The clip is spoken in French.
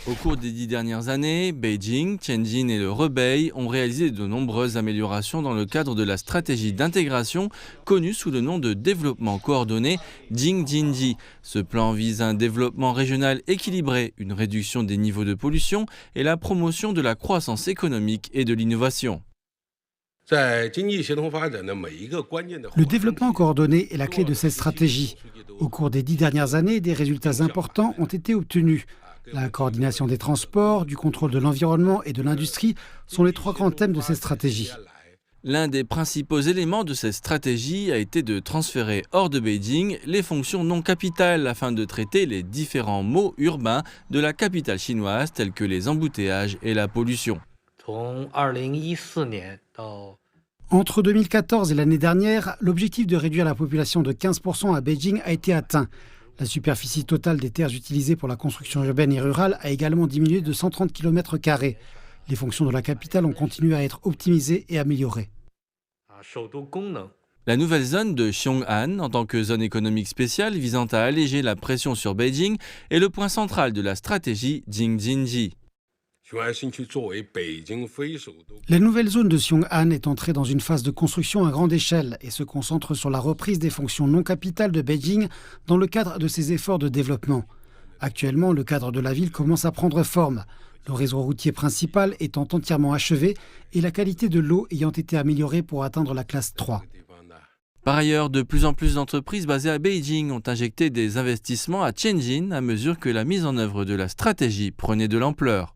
Au cours des 10 dernières années, Beijing, Tianjin et le Hebei ont réalisé de nombreuses améliorations dans le cadre de la stratégie d'intégration connue sous le nom de développement coordonné Jingjinji. Ce plan vise un développement régional équilibré, une réduction des niveaux de pollution et la promotion de la croissance économique et de l'innovation. Le développement coordonné est la clé de cette stratégie. Au cours des 10 dernières années, des résultats importants ont été obtenus. La coordination des transports, du contrôle de l'environnement et de l'industrie sont les 3 grands thèmes de cette stratégie. L'un des principaux éléments de cette stratégie a été de transférer hors de Beijing les fonctions non capitales afin de traiter les différents maux urbains de la capitale chinoise tels que les embouteillages et la pollution. Entre 2014 et l'année dernière, l'objectif de réduire la population de 15% à Beijing a été atteint. La superficie totale des terres utilisées pour la construction urbaine et rurale a également diminué de 130 km². Les fonctions de la capitale ont continué à être optimisées et améliorées. La nouvelle zone de Xiong'an, en tant que zone économique spéciale visant à alléger la pression sur Beijing, est le point central de la stratégie Jingjinji. La nouvelle zone de Xiong'an est entrée dans une phase de construction à grande échelle et se concentre sur la reprise des fonctions non capitales de Beijing dans le cadre de ses efforts de développement. Actuellement, le cadre de la ville commence à prendre forme, le réseau routier principal étant entièrement achevé et la qualité de l'eau ayant été améliorée pour atteindre la classe 3. Par ailleurs, de plus en plus d'entreprises basées à Beijing ont injecté des investissements à Tianjin à mesure que la mise en œuvre de la stratégie prenait de l'ampleur.